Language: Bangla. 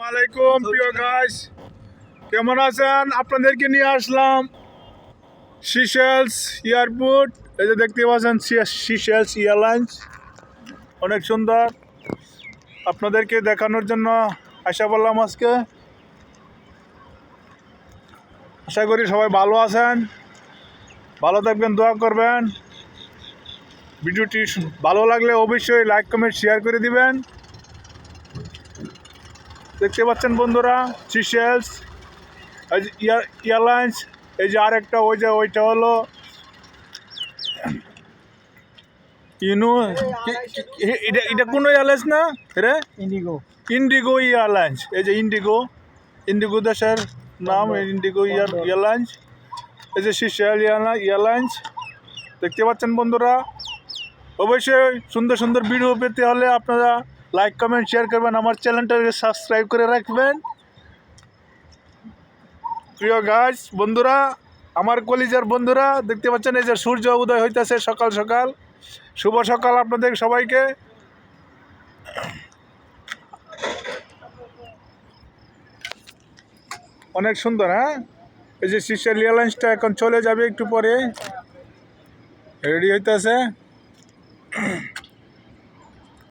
আলাইকুম প্রিয় গাইস, কেমন আছেন? আপনাদেরকে নিয়ে আসলাম সিশেলস এয়ারপোর্ট। এই যে দেখতে পাচ্ছেন সিশেলস এয়ারলাইন্স, অনেক সুন্দর। আপনাদেরকে দেখানোর জন্য আশা করলাম আজকে। আশা করি সবাই ভালো আছেন, ভালো থাকবেন, দোয়া করবেন। ভিডিওটি ভালো লাগলে অবশ্যই লাইক কমেন্ট শেয়ার করে দিবেন। দেখতে পাচ্ছেন বন্ধুরা, সিশেলস এয়ারলাইন্স। এই যে আরেকটা, ওইটা হলো এটা কোন এয়ারলাইন্স না রে? Indigo airlines. এই যে ইন্ডিগো দেশের নাম, ইন্ডিগো এয়ারলাইন্স। এই যে সিশেল এয়ারলাইন্স দেখতে পাচ্ছেন বন্ধুরা। অবশ্যই সুন্দর সুন্দর ভিডিও পেতে হলে আপনারা লাইক কমেন্ট শেয়ার করবেন, আমার চ্যানেলটাকে সাবস্ক্রাইব করে রাখবেন। প্রিয় গাইস বন্ধুরা, আমার কলিজার বন্ধুরা, দেখতে পাচ্ছেন এই যে সূর্য উদয় হইতেছে সকাল সকাল। শুভ সকাল আপনাদের সবাইকে। অনেক সুন্দর। হ্যাঁ, এই যে সিশেল এয়ারলাইন্সটা এখন চলে যাবে একটু পরে, রেডি হইতেছে।